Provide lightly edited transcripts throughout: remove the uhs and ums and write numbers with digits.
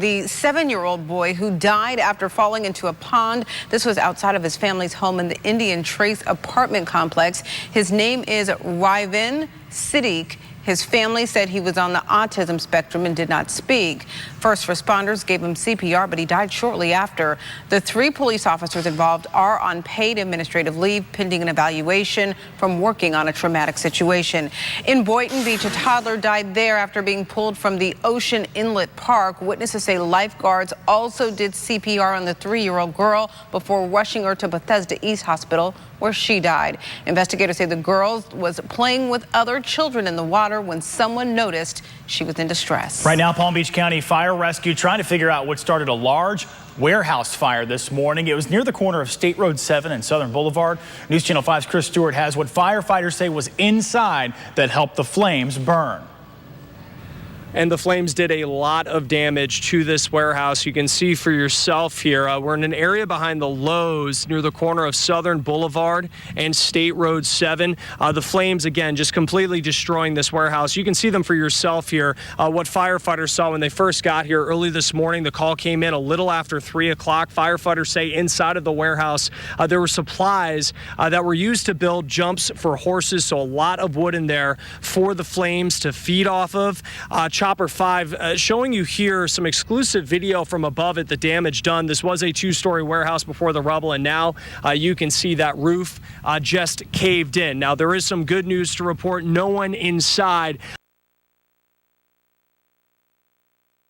the 7-year-old boy who died after falling into a pond. This was outside of his family's home in the Indian Trace apartment complex. His name is Ryvin Siddiq. His family said he was on the autism spectrum and did not speak. First responders gave him CPR, but he died shortly after. The 3 police officers involved are on paid administrative leave pending an evaluation from working on a traumatic situation. In Boynton Beach, a toddler died there after being pulled from the Ocean Inlet Park. Witnesses say lifeguards also did CPR on the 3-year-old girl before rushing her to Bethesda East Hospital, where she died. Investigators say the girl was playing with other children in the water when someone noticed she was in distress. Right now, Palm Beach County Fire Rescue trying to figure out what started a large warehouse fire this morning. It was near the corner of State Road 7 and Southern Boulevard. News Channel 5's Chris Stewart has what firefighters say was inside that helped the flames burn. And the flames did a lot of damage to this warehouse. You can see for yourself here. We're in an area behind the Lowe's near the corner of Southern Boulevard and State Road 7. The flames, again, just completely destroying this warehouse. You can see them for yourself here. What firefighters saw when they first got here early this morning. The call came in a little after 3 o'clock. Firefighters say inside of the warehouse there were supplies that were used to build jumps for horses. So a lot of wood in there for the flames to feed off of. Chopper 5 showing you here some exclusive video from above at the damage done. This was a 2-story warehouse before the rubble, and now you can see that roof just caved in. Now there is some good news to report. No one inside.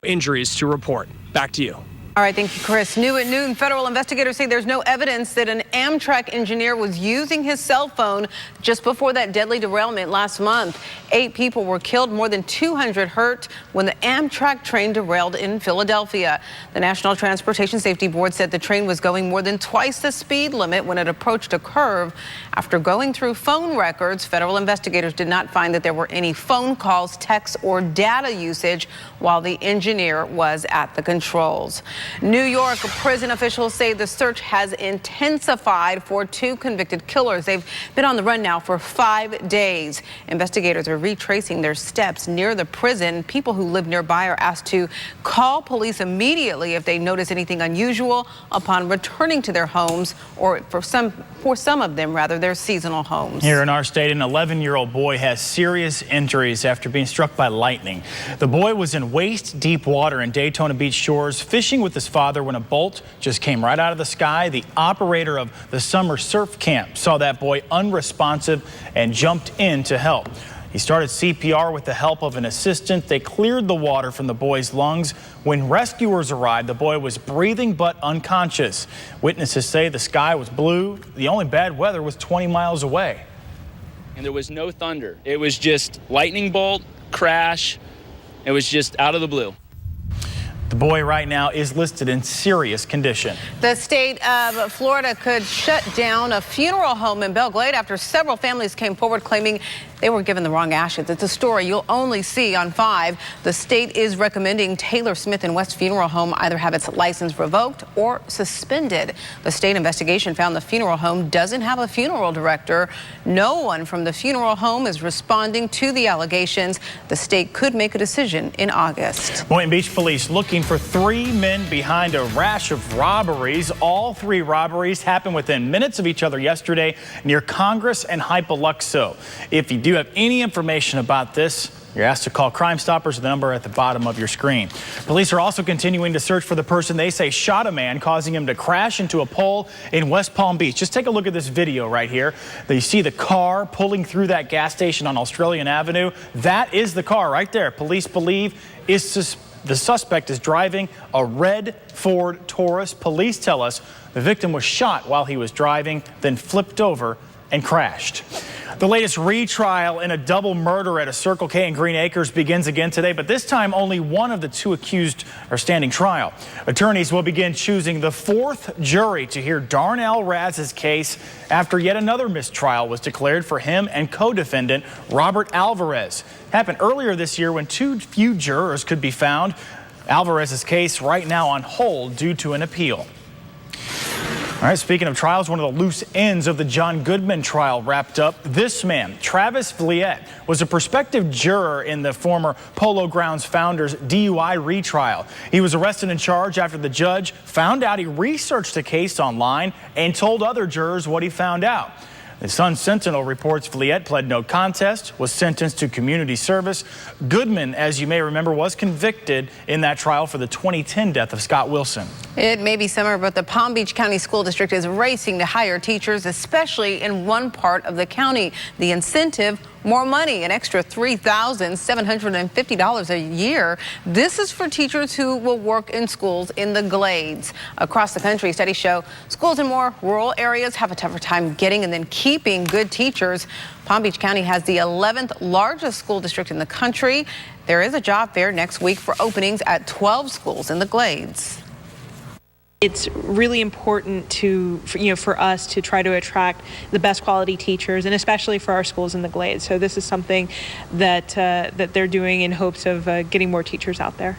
Injuries to report. Back to you. All right, thank you, Chris. New at noon, federal investigators say there's no evidence that an Amtrak engineer was using his cell phone just before that deadly derailment last month. 8 people were killed, more than 200 hurt when the Amtrak train derailed in Philadelphia. The National Transportation Safety Board said the train was going more than twice the speed limit when it approached a curve. After going through phone records, federal investigators did not find that there were any phone calls, texts, or data usage while the engineer was at the controls. New York prison officials say the search has intensified for 2 convicted killers. They've been on the run now for 5 days. Investigators are retracing their steps near the prison. People who live nearby are asked to call police immediately if they notice anything unusual upon returning to their homes, or for some of them, rather, their seasonal homes. Here in our state, an 11-year-old boy has serious injuries after being struck by lightning. The boy was in waist-deep water in Daytona Beach shores fishing with his father when a bolt just came right out of the sky. The operator of the summer surf camp saw that boy unresponsive and jumped in to help. He started CPR with the help of an assistant. They cleared the water from the boy's lungs. When rescuers arrived, the boy was breathing but unconscious. Witnesses say the sky was blue. The only bad weather was 20 miles away. And there was no thunder. It was just lightning bolt, crash. It was just out of the blue. The boy right now is listed in serious condition. The state of Florida could shut down a funeral home in Belle Glade after several families came forward claiming they were given the wrong ashes. It's a story you'll only see on 5. The state is recommending Taylor Smith and West Funeral Home either have its license revoked or suspended. The state investigation found the funeral home doesn't have a funeral director. No one from the funeral home is responding to the allegations. The state could make a decision in August. Boynton Beach police looking for 3 men behind a rash of robberies. All 3 robberies happened within minutes of each other yesterday near Congress and Hypoluxo. If you do have any information about this, you're asked to call Crime Stoppers, the number at the bottom of your screen. Police are also continuing to search for the person they say shot a man, causing him to crash into a pole in West Palm Beach. Just take a look at this video right here. You see the car pulling through that gas station on Australian Avenue. That is the car right there. Police believe the suspect is driving a red Ford Taurus. Police tell us the victim was shot while he was driving, then flipped over and crashed. The latest retrial in a double murder at a Circle K in Green Acres begins again today, but this time only one of the 2 accused are standing trial. Attorneys will begin choosing the 4th jury to hear Darnell Raz's case after yet another mistrial was declared for him and co-defendant Robert Alvarez. It happened earlier this year when too few jurors could be found. Alvarez's case right now on hold due to an appeal. All right, speaking of trials, one of the loose ends of the John Goodman trial wrapped up. This man, Travis Vliet, was a prospective juror in the former Polo Grounds founder's DUI retrial. He was arrested and charged after the judge found out he researched the case online and told other jurors what he found out. The Sun-Sentinel reports Vliet pled no contest, was sentenced to community service. Goodman, as you may remember, was convicted in that trial for the 2010 death of Scott Wilson. It may be summer, but the Palm Beach County School District is racing to hire teachers, especially in one part of the county. The incentive, more money, an extra $3,750 a year. This is for teachers who will work in schools in the Glades. Across the country, studies show schools in more rural areas have a tougher time getting and then keeping good teachers. Palm Beach County has the 11th largest school district in the country. There is a job fair next week for openings at 12 schools in the Glades. It's really important for us to try to attract the best quality teachers, and especially for our schools in the Glades. So this is something that they're doing in hopes of getting more teachers out there.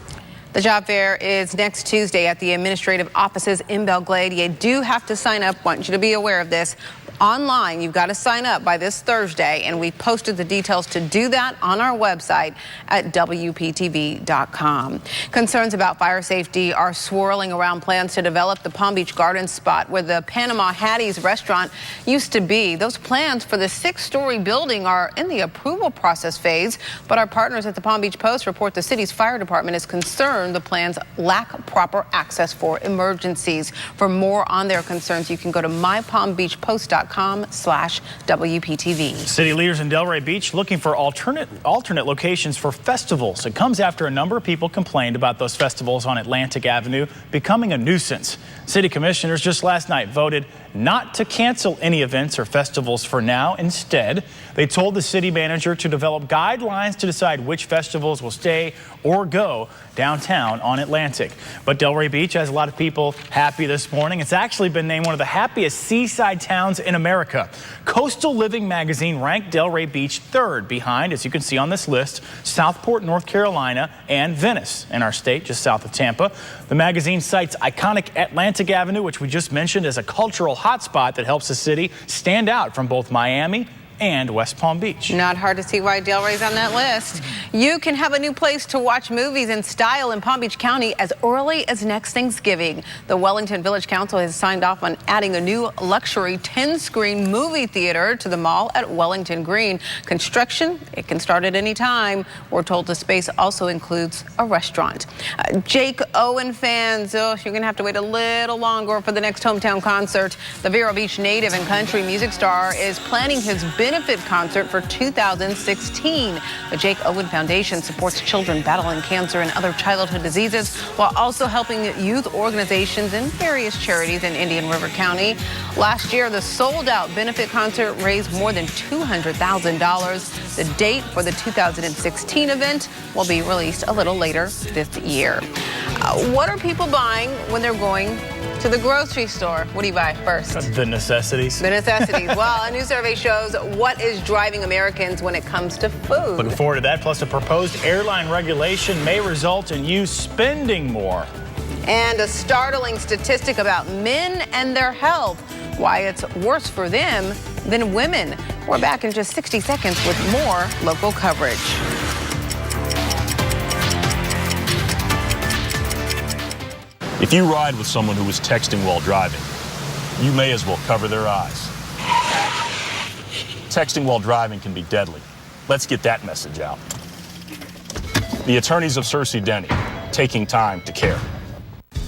The job fair is next Tuesday at the administrative offices in Belle Glade. You do have to sign up. Want you to be aware of this. Online, you've got to sign up by this Thursday, and we posted the details to do that on our website at WPTV.com. Concerns about fire safety are swirling around plans to develop the Palm Beach Gardens spot where the Panama Hattie's restaurant used to be. Those plans for the 6-story building are in the approval process phase, but our partners at the Palm Beach Post report the city's fire department is concerned the plans lack proper access for emergencies. For more on their concerns, you can go to mypalmbeachpost.com/WPTV. City leaders in Delray Beach looking for alternate locations for festivals. It comes after a number of people complained about those festivals on Atlantic Avenue becoming a nuisance. City commissioners just last night voted not to cancel any events or festivals for now. Instead, they told the city manager to develop guidelines to decide which festivals will stay or go downtown on Atlantic. But Delray Beach has a lot of people happy this morning. It's actually been named one of the happiest seaside towns in America. Coastal Living magazine ranked Delray Beach third behind, as you can see on this list, Southport, North Carolina, and Venice in our state, just south of Tampa. The magazine cites iconic Atlantic Avenue, which we just mentioned, as a cultural hotspot that helps the city stand out from both Miami and West Palm Beach. Not hard to see why Delray's on that list. You can have a new place to watch movies in style in Palm Beach County as early as next Thanksgiving. The Wellington Village Council has signed off on adding a new luxury 10-screen movie theater to the mall at Wellington Green. Construction, it can start at any time. We're told the space also includes a restaurant. Jake Owen fans, you're going to have to wait a little longer for the next hometown concert. The Vero Beach native and country music star is planning his benefit concert for 2016. The Jake Owen Foundation supports children battling cancer and other childhood diseases while also helping youth organizations and various charities in Indian River County. Last year, the sold-out benefit concert raised more than $200,000. The date for the 2016 event will be released a little later this year. What are people buying when they're going to the grocery store? What do you buy first? The necessities. The necessities. Well, a new survey shows what is driving Americans when it comes to food. Looking forward to that. Plus, a proposed airline regulation may result in you spending more. And a startling statistic about men and their health. Why it's worse for them than women. We're back in just 60 seconds with more local coverage. If you ride with someone who is texting while driving, you may as well cover their eyes. Texting while driving can be deadly. Let's get that message out. The attorneys of Cersei Denny, taking time to care.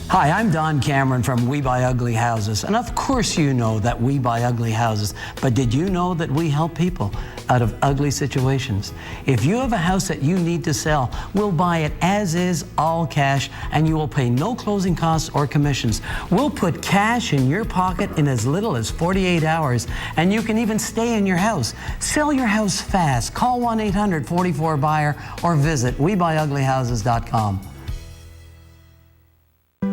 Hi, I'm Don Cameron from We Buy Ugly Houses. And of course you know that we buy ugly houses. But did you know that we help people out of ugly situations? If you have a house that you need to sell, we'll buy it as is, all cash, and you will pay no closing costs or commissions. We'll put cash in your pocket in as little as 48 hours, and you can even stay in your house. Sell your house fast. Call 1-800-44-BUYER or visit WeBuyUglyHouses.com.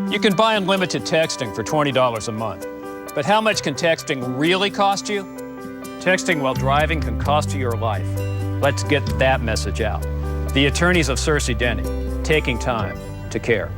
You can buy unlimited texting for $20 a month. But how much can texting really cost you? Texting while driving can cost you your life. Let's get that message out. The attorneys of Cersei Denny, taking time to care.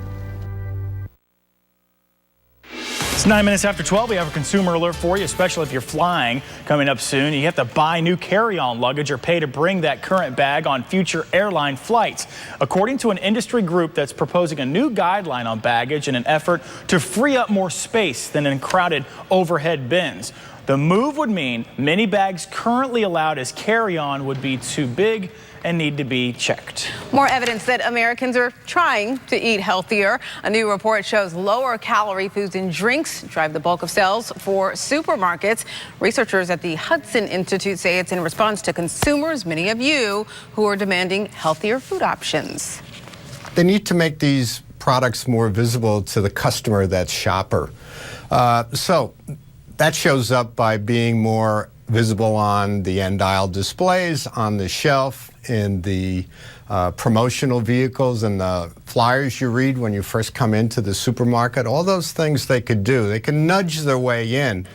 It's 9 minutes after 12. We have a consumer alert for you, especially if you're flying coming up soon. You have to buy new carry-on luggage or pay to bring that current bag on future airline flights. According to an industry group that's proposing a new guideline on baggage in an effort to free up more space than in crowded overhead bins. The move would mean many bags currently allowed as carry-on would be too big and need to be checked. More evidence that Americans are trying to eat healthier. A new report shows lower calorie foods and drinks drive the bulk of sales for supermarkets. Researchers at the Hudson Institute say it's in response to consumers, many of you, who are demanding healthier food options. They need to make these products more visible to the customer, that shopper. So that shows up by being more visible on the end aisle displays, on the shelf, in the promotional vehicles and the flyers you read when you first come into the supermarket. All those things they could do. They can nudge their way in.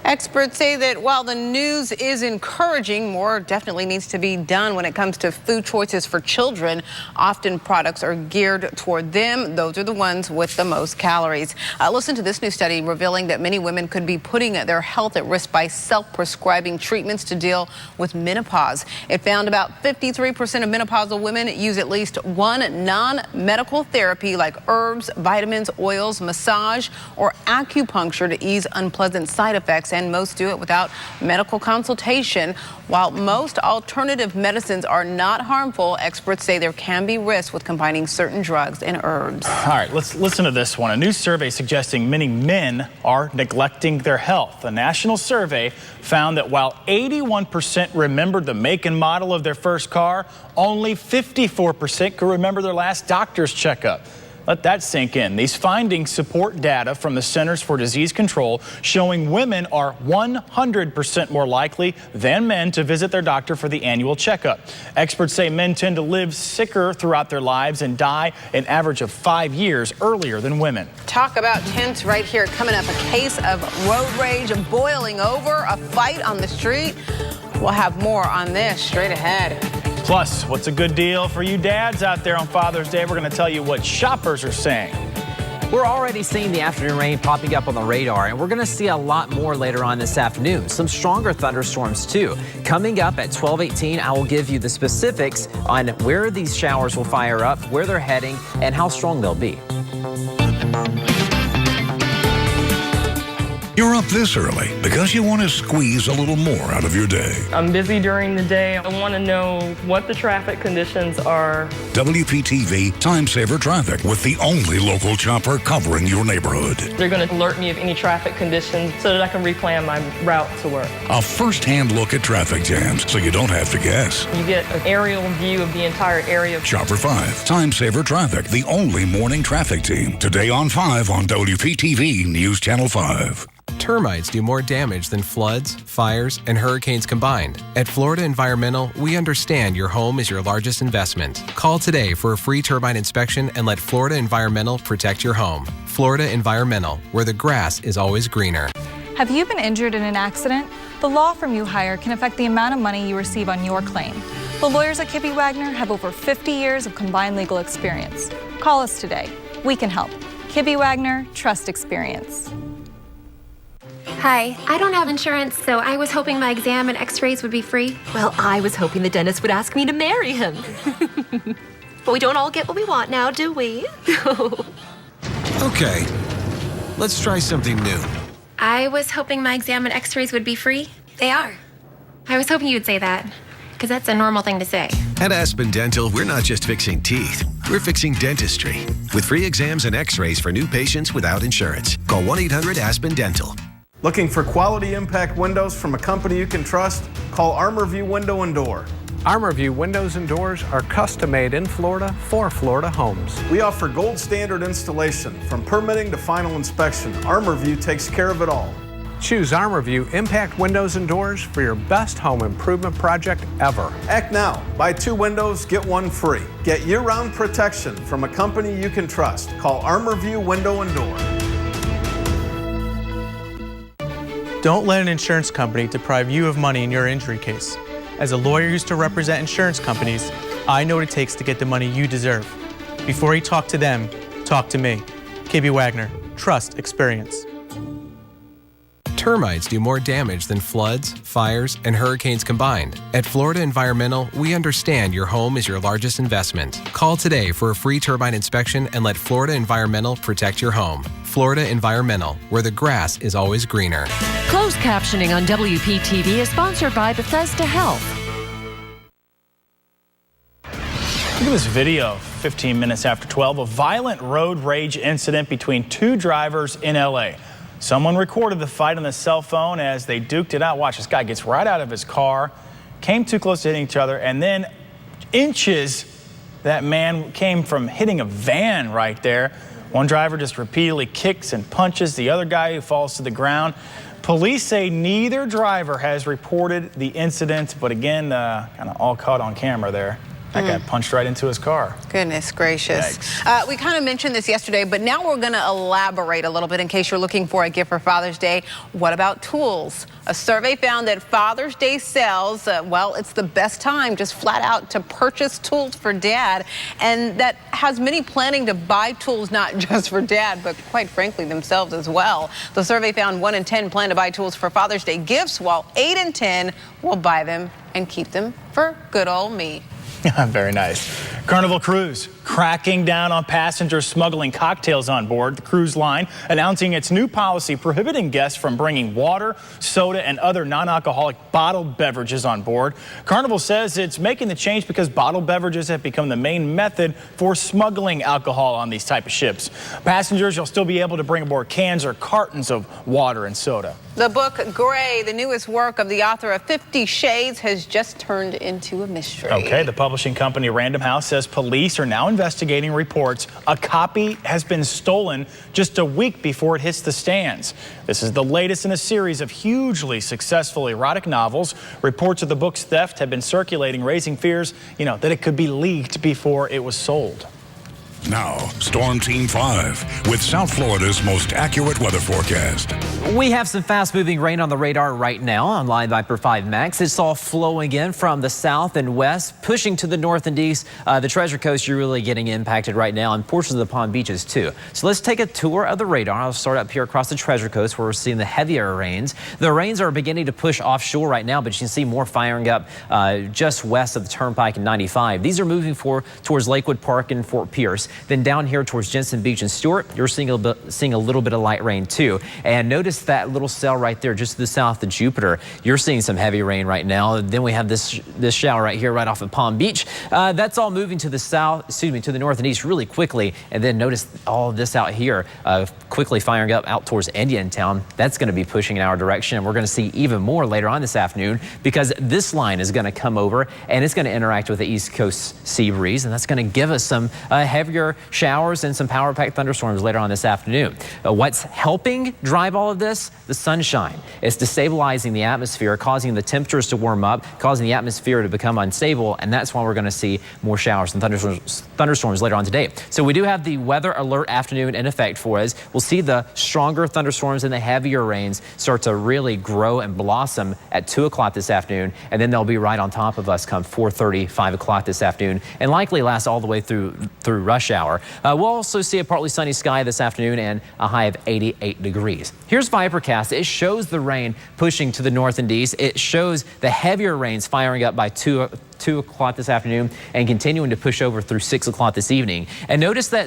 Experts say that while the news is encouraging, more definitely needs to be done when it comes to food choices for children. Often products are geared toward them. Those are the ones with the most calories. Listen to this new study revealing that many women could be putting their health at risk by self-prescribing treatments to deal with menopause. It found about 53% of menopausal women use at least one non-medical therapy like herbs, vitamins, oils, massage, or acupuncture to ease unpleasant side effects. And most do it without medical consultation. While most alternative medicines are not harmful, experts say there can be risks with combining certain drugs and herbs. All right, let's listen to this one. A new survey suggesting many men are neglecting their health. A national survey found that while 81% remembered the make and model of their first car, only 54% could remember their last doctor's checkup. Let that sink in. These findings support data from the Centers for Disease Control showing women are 100% more likely than men to visit their doctor for the annual checkup. Experts say men tend to live sicker throughout their lives and die an average of 5 years earlier than women. Talk about tense right here. Coming up, a case of road rage boiling over, a fight on the street. We'll have more on this straight ahead. Plus, what's a good deal for you dads out there on Father's Day? We're going to tell you what shoppers are saying. We're already seeing the afternoon rain popping up on the radar, and we're going to see a lot more later on this afternoon. Some stronger thunderstorms, too. Coming up at 12:18, I will give you the specifics on where these showers will fire up, where they're heading, and how strong they'll be. You're up this early because you want to squeeze a little more out of your day. I'm busy during the day. I want to know what the traffic conditions are. WPTV Time Saver Traffic with the only local chopper covering your neighborhood. They're going to alert me of any traffic conditions so that I can replan my route to work. A first-hand look at traffic jams so you don't have to guess. You get an aerial view of the entire area. Chopper 5, Time Saver Traffic, the only morning traffic team. Today on 5 on WPTV News Channel 5. Termites do more damage than floods, fires, and hurricanes combined. At Florida Environmental, we understand your home is your largest investment. Call today for a free termite inspection and let Florida Environmental protect your home. Florida Environmental, where the grass is always greener. Have you been injured in an accident? The law firm you hire can affect the amount of money you receive on your claim. The lawyers at Kibbe Wagner have over 50 years of combined legal experience. Call us today. We can help. Kibbe Wagner, trust experience. Hi, I don't have insurance, so I was hoping my exam and x-rays would be free. Well, I was hoping the dentist would ask me to marry him. But we don't all get what we want now, do we? Okay, let's try something new. I was hoping my exam and x-rays would be free. They are. I was hoping you'd say that, because that's a normal thing to say. At Aspen Dental, we're not just fixing teeth, we're fixing dentistry. With free exams and x-rays for new patients without insurance. Call 1-800-ASPEN-DENTAL. Looking for quality impact windows from a company you can trust? Call ArmorView Window and Door. ArmorView Windows and Doors are custom made in Florida for Florida homes. We offer gold standard installation from permitting to final inspection. ArmorView takes care of it all. Choose ArmorView Impact Windows and Doors for your best home improvement project ever. Act now. Buy 2 windows, get 1 free. Get year-round protection from a company you can trust. Call ArmorView Window and Door. Don't let an insurance company deprive you of money in your injury case. As a lawyer used to represent insurance companies, I know what it takes to get the money you deserve. Before you talk to them, talk to me. Kibbe Wagner, trust experience. Termites do more damage than floods, fires, and hurricanes combined. At Florida Environmental, we understand your home is your largest investment. Call today for a free turbine inspection and let Florida Environmental protect your home. Florida Environmental, where the grass is always greener. Closed captioning on WPTV is sponsored by Bethesda Health. Look at this video, 15 minutes after 12, a violent road rage incident between two drivers in LA. Someone recorded the fight on the cell phone as they duked it out. Watch, this guy gets right out of his car, came too close to hitting each other, and then inches that man came from hitting a van right there. One driver just repeatedly kicks and punches the other guy, who falls to the ground. Police say neither driver has reported the incident, but again, kind of all caught on camera there. That guy punched right into his car. Goodness gracious. We kind of mentioned this yesterday, but now we're going to elaborate a little bit in case you're looking for a gift for Father's Day. What about tools? A survey found that Father's Day sales, well, it's the best time just flat out to purchase tools for dad. And that has many planning to buy tools, not just for dad, but quite frankly, themselves as well. The survey found 1 in 10 plan to buy tools for Father's Day gifts, while 8 in 10 will buy them and keep them for good old me. Very nice. Carnival Cruise cracking down on passengers smuggling cocktails on board. The cruise line announcing its new policy prohibiting guests from bringing water, soda, and other non-alcoholic bottled beverages on board. Carnival says it's making the change because bottled beverages have become the main method for smuggling alcohol on these type of ships. Passengers will still be able to bring aboard cans or cartons of water and soda. The book Gray, the newest work of the author of 50 Shades, has just turned into a mystery. Okay, the publishing company Random House says police are now investigating reports a copy has been stolen just a week before it hits the stands. This is the latest in a series of hugely successful erotic novels. Reports of the book's theft have been circulating, raising fears, that it could be leaked before it was sold. Now, Storm Team 5 with South Florida's most accurate weather forecast. We have some fast-moving rain on the radar right now on Line Viper 5 Max. It's all flowing in from the south and west, pushing to the north and east. The Treasure Coast, you're really getting impacted right now, and portions of the Palm Beaches too. So let's take a tour of the radar. I'll start up here across the Treasure Coast where we're seeing the heavier rains. The rains are beginning to push offshore right now, but you can see more firing up just west of the Turnpike and 95. These are moving towards Lakewood Park and Fort Pierce. Then down here towards Jensen Beach and Stewart, you're seeing a little bit of light rain too. And notice that little cell right there just to the south of Jupiter. You're seeing some heavy rain right now. Then we have this shower right here right off of Palm Beach. That's all moving to the south, to the north and east really quickly. And then notice all of this out here quickly firing up out towards Indiantown. That's going to be pushing in our direction. And we're going to see even more later on this afternoon because this line is going to come over and it's going to interact with the East Coast sea breeze. And that's going to give us some heavier showers and some power-packed thunderstorms later on this afternoon. What's helping drive all of this? The sunshine. It's destabilizing the atmosphere, causing the temperatures to warm up, causing the atmosphere to become unstable, and that's why we're going to see more showers and thunderstorms later on today. So we do have the weather alert afternoon in effect for us. We'll see the stronger thunderstorms and the heavier rains start to really grow and blossom at 2 o'clock this afternoon, and then they'll be right on top of us come 4:30, 5 o'clock this afternoon, and likely last all the way through rush hour. We'll also see a partly sunny sky this afternoon and a high of 88 degrees. Here's Vipercast. It shows the rain pushing to the north and east. It shows the heavier rains firing up by 2 o'clock this afternoon and continuing to push over through 6 o'clock this evening. And notice that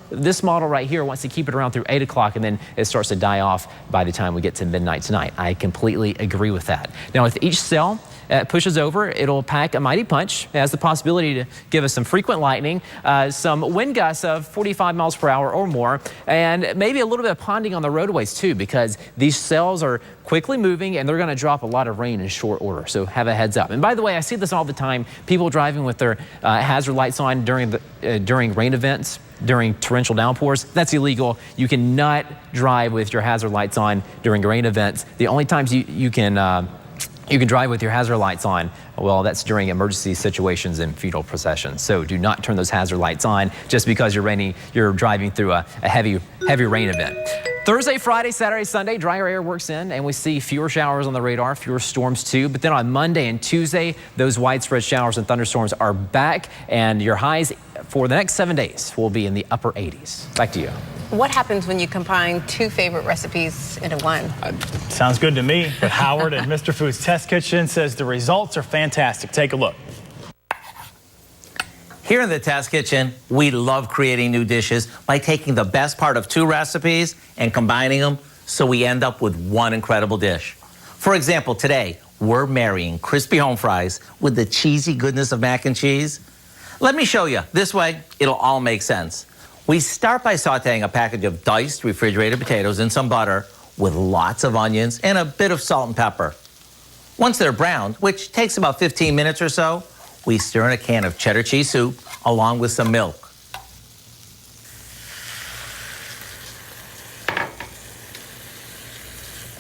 this model right here wants to keep it around through 8 o'clock and then it starts to die off by the time we get to midnight tonight. I completely agree with that. Now with each cell pushes over, it'll pack a mighty punch. It has the possibility to give us some frequent lightning, some wind gusts of 45 miles per hour or more, and maybe a little bit of ponding on the roadways too, because these cells are quickly moving and they're going to drop a lot of rain in short order. So have a heads up. And by the way, I see this all the time. People driving with their hazard lights on during rain events, during torrential downpours. That's illegal. You cannot drive with your hazard lights on during rain events. The only times you can drive with your hazard lights on, well, that's during emergency situations and funeral processions. So do not turn those hazard lights on just because you're driving through a heavy rain event. Thursday, Friday, Saturday, Sunday, drier air works in and we see fewer showers on the radar, fewer storms too. But then on Monday and Tuesday, those widespread showers and thunderstorms are back and your highs for the next 7 days will be in the upper 80s. Back to you. What happens when you combine two favorite recipes into one? Sounds good to me. But Howard at Mr. Food's Test Kitchen says the results are fantastic. Take a look. Here in the Test Kitchen, we love creating new dishes by taking the best part of two recipes and combining them so we end up with one incredible dish. For example, today, we're marrying crispy home fries with the cheesy goodness of mac and cheese. Let me show you. This way, it'll all make sense. We start by sauteing a package of diced refrigerated potatoes in some butter with lots of onions and a bit of salt and pepper. Once they're browned, which takes about 15 minutes or so, we stir in a can of cheddar cheese soup along with some milk.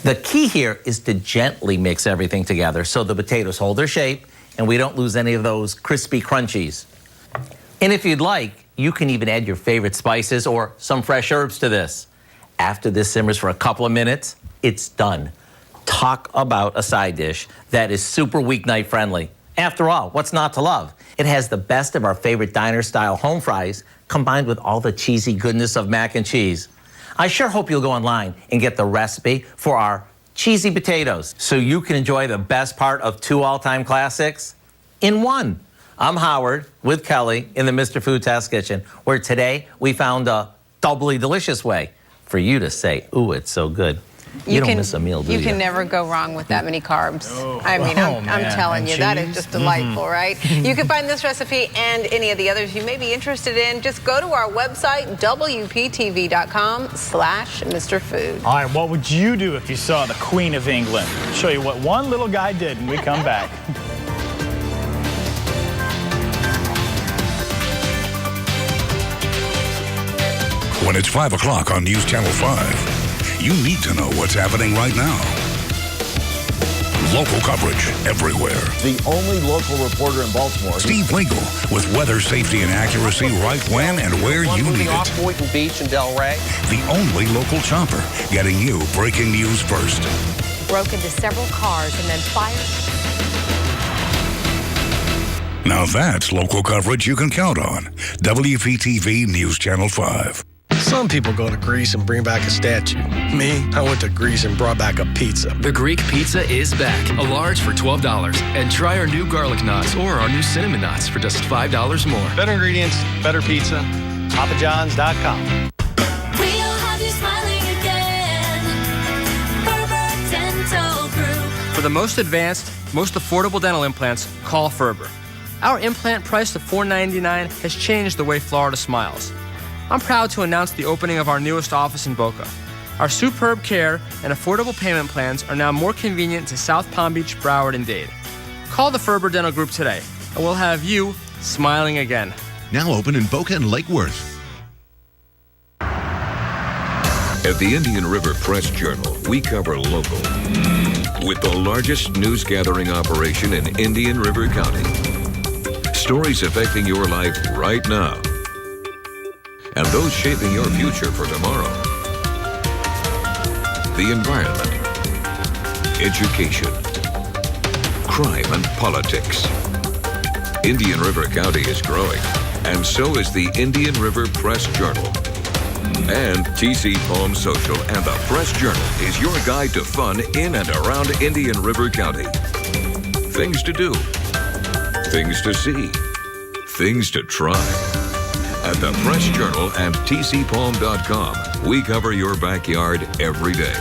The key here is to gently mix everything together so the potatoes hold their shape and we don't lose any of those crispy crunchies. And if you'd like, you can even add your favorite spices or some fresh herbs to this. After this simmers for a couple of minutes, it's done. Talk about a side dish that is super weeknight friendly. After all, what's not to love? It has the best of our favorite diner-style home fries combined with all the cheesy goodness of mac and cheese. I sure hope you'll go online and get the recipe for our cheesy potatoes so you can enjoy the best part of two all-time classics in one. I'm Howard with Kelly in the Mr. Food Test Kitchen, where today we found a doubly delicious way for you to say, ooh, it's so good. You don't miss a meal, do you? You can never go wrong with that many carbs. I mean, I'm telling you, that is just delightful, right? You can find this recipe and any of the others you may be interested in. Just go to our website, WPTV.com/Mr. Food. All right, what would you do if you saw the Queen of England? I'll show you what one little guy did when we come back. When it's 5 o'clock on News Channel 5, you need to know what's happening right now. Local coverage everywhere. The only local reporter in Baltimore. Steve Winkle with weather, safety, and accuracy right when and where you need off it. Boynton Beach and Delray. The only local chopper getting you breaking news first. Broke into several cars and then fired. Now that's local coverage you can count on. WPTV News Channel 5. Some people go to Greece and bring back a statue. Me, I went to Greece and brought back a pizza. The Greek pizza is back, a large for $12. And try our new garlic knots or our new cinnamon knots for just $5 more. Better ingredients, better pizza. PapaJohns.com. We'll have you smiling again. Ferber Dental Group. For the most advanced, most affordable dental implants, call Ferber. Our implant price of $4.99 has changed the way Florida smiles. I'm proud to announce the opening of our newest office in Boca. Our superb care and affordable payment plans are now more convenient to South Palm Beach, Broward, and Dade. Call the Ferber Dental Group today, and we'll have you smiling again. Now open in Boca and Lake Worth. At the Indian River Press Journal, we cover local with the largest news gathering operation in Indian River County. Stories affecting your life right now and those shaping your future for tomorrow. The environment, education, crime and politics. Indian River County is growing, and so is the Indian River Press Journal. And TC Poem Social and the Press Journal is your guide to fun in and around Indian River County. Things to do, things to see, things to try. At the Press Journal and tcpoem.com, we cover your backyard every day.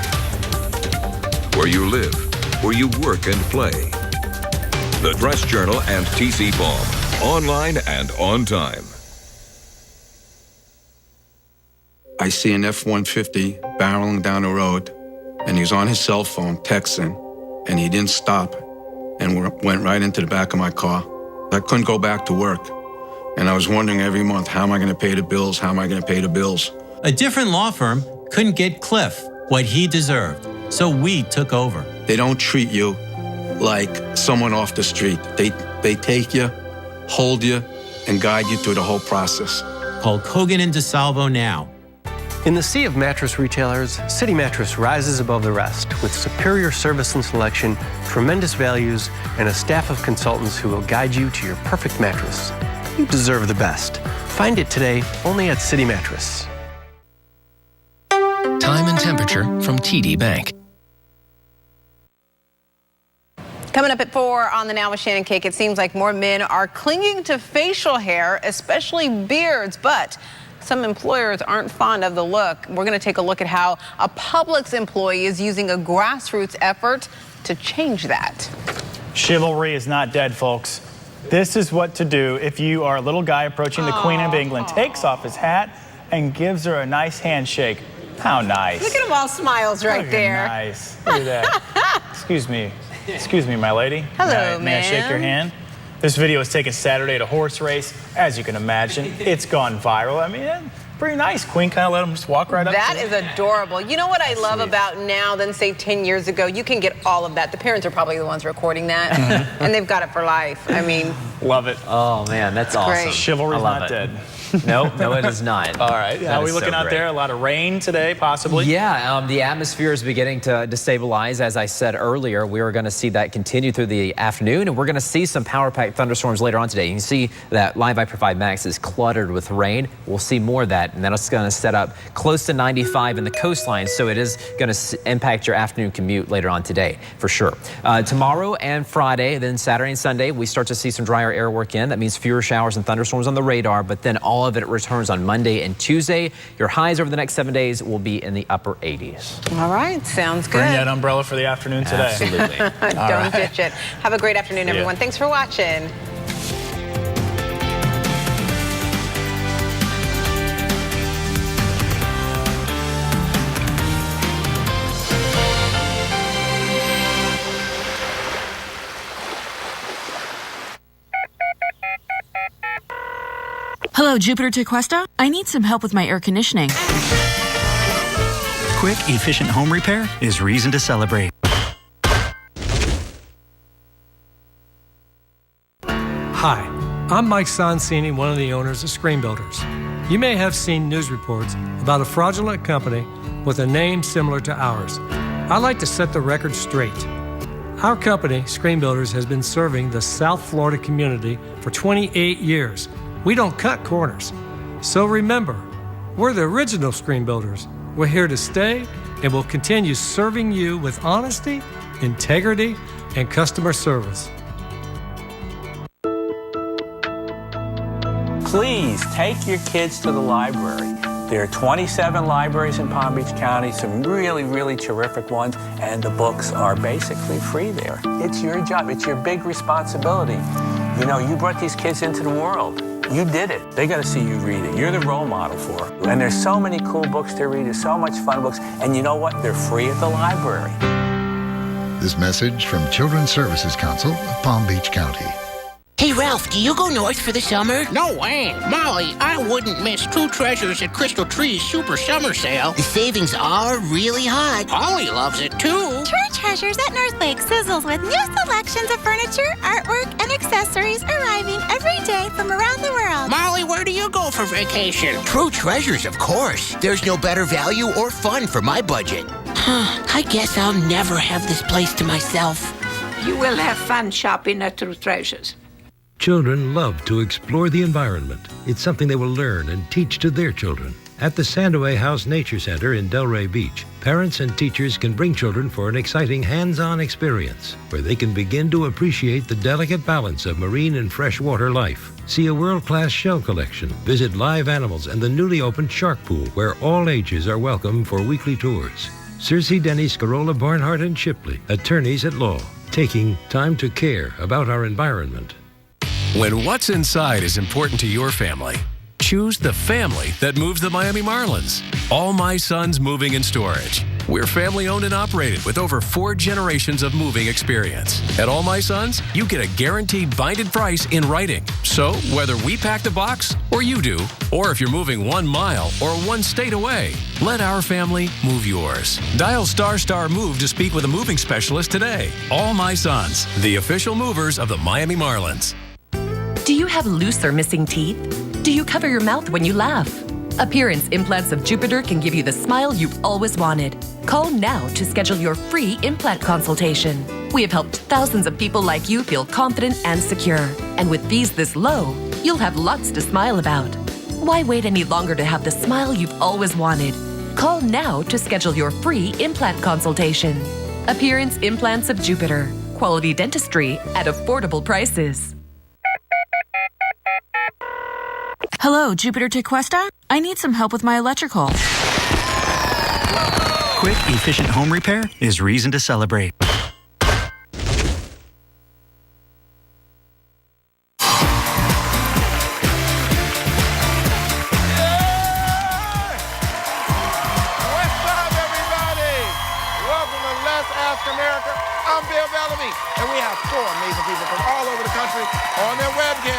Where you live, where you work and play. The Press Journal and TC Poem, online and on time. I see an F-150 barreling down the road, and he's on his cell phone texting, and he didn't stop and went right into the back of my car. I couldn't go back to work. And I was wondering every month, how am I going to pay the bills? How am I going to pay the bills? A different law firm couldn't get Cliff what he deserved, so we took over. They don't treat you like someone off the street. They take you, hold you, and guide you through the whole process. Call Kogan and DeSalvo now. In the sea of mattress retailers, City Mattress rises above the rest with superior service and selection, tremendous values, and a staff of consultants who will guide you to your perfect mattress. You deserve the best. Find it today only at City Mattress. time and temperature from TD Bank. Coming up at 4 on the Now with Shannon Cake, it seems like more men are clinging to facial hair, especially beards, but some employers aren't fond of the look. We're going to take a look at how a Publix employee is using a grassroots effort to change that. Chivalry is not dead, folks. This is what to do if you are a little guy approaching the Queen of England, takes off his hat and gives her a nice handshake. How nice. Look at him all smiles right there. Nice. Look at that. Excuse me, my lady. Hello, May I shake your hand? This video was taken Saturday at a horse race. As you can imagine, it's gone viral. I mean, pretty nice. Queen kind of let him just walk right up to That him. is adorable. You know what I love about now than, say, 10 years ago? You can get all of that. The parents are probably the ones recording that, and they've got it for life. I mean, love it. Oh, man, that's awesome. great. Chivalry's I love not it. dead. No, it is not. All right. How are we looking out there? A lot of rain today, possibly? Yeah, the atmosphere is beginning to destabilize. As I said earlier, we are going to see that continue through the afternoon, and we're going to see some power-packed thunderstorms later on today. You can see that Live Viper 5 Max is cluttered with rain. We'll see more of that, and that's going to set up close to 95 in the coastline, so it is going to impact your afternoon commute later on today, for sure. Tomorrow and Friday, then Saturday and Sunday, we start to see some drier air work in. That means fewer showers and thunderstorms on the radar, but then all of it returns on Monday and Tuesday. Your highs over the next 7 days will be in the upper 80s. All right, sounds good. Bring that umbrella for the afternoon today. Absolutely. Don't ditch it. Have a great afternoon, everyone. Thanks for watching. Hello, Jupiter Tequesta. I need some help with my air conditioning. Quick, efficient home repair is reason to celebrate. Hi, I'm Mike Sonsini, one of the owners of Screen Builders. You may have seen news reports about a fraudulent company with a name similar to ours. I'd like to set the record straight. Our company, Screen Builders, has been serving the South Florida community for 28 years. We don't cut corners. So remember, we're the original Screen Builders. We're here to stay, and we'll continue serving you with honesty, integrity, and customer service. Please take your kids to the library. There are 27 libraries in Palm Beach County, some really, really terrific ones, and the books are basically free there. It's your job. It's your big responsibility. You know, you brought these kids into the world. You did it. They got to see you read it. You're the role model for it. And there's so many cool books to read. There's so much fun books. And you know what? They're free at the library. This message from Children's Services Council of Palm Beach County. Hey, Ralph, do you go north for the summer? No way. Molly, I wouldn't miss True Treasures at Crystal Tree's Super Summer Sale. The savings are really hot. Holly loves it, too. True Treasures at North Lake sizzles with new selections of furniture, artwork, and accessories arriving every day from around the world. Molly, where do you go for vacation? True Treasures, of course. There's no better value or fun for my budget. I guess I'll never have this place to myself. You will have fun shopping at True Treasures. Children love to explore the environment. It's something they will learn and teach to their children. At the Sandaway House Nature Center in Delray Beach, parents and teachers can bring children for an exciting hands-on experience where they can begin to appreciate the delicate balance of marine and freshwater life. See a world-class shell collection, visit live animals and the newly opened shark pool where all ages are welcome for weekly tours. Cersei Denny, Scarola, Barnhart, and Shipley, attorneys at law, taking time to care about our environment. When what's inside is important to your family, choose the family that moves the Miami Marlins. All My Sons Moving and Storage. We're family owned and operated with over 4 generations of moving experience. At All My Sons, you get a guaranteed binded price in writing. So whether we pack the box or you do, or if you're moving 1 mile or 1 state away, let our family move yours. Dial ** move to speak with a moving specialist today. All My Sons, the official movers of the Miami Marlins. Do you have loose or missing teeth? Do you cover your mouth when you laugh? Appearance Implants of Jupiter can give you the smile you've always wanted. Call now to schedule your free implant consultation. We have helped thousands of people like you feel confident and secure. And with fees this low, you'll have lots to smile about. Why wait any longer to have the smile you've always wanted? Call now to schedule your free implant consultation. Appearance Implants of Jupiter. Quality dentistry at affordable prices. Hello, Jupiter Tequesta? I need some help with my electrical. Quick, efficient home repair is reason to celebrate. America. I'm Bill Bellamy, and we have 4 amazing people from all over the country on their webcam.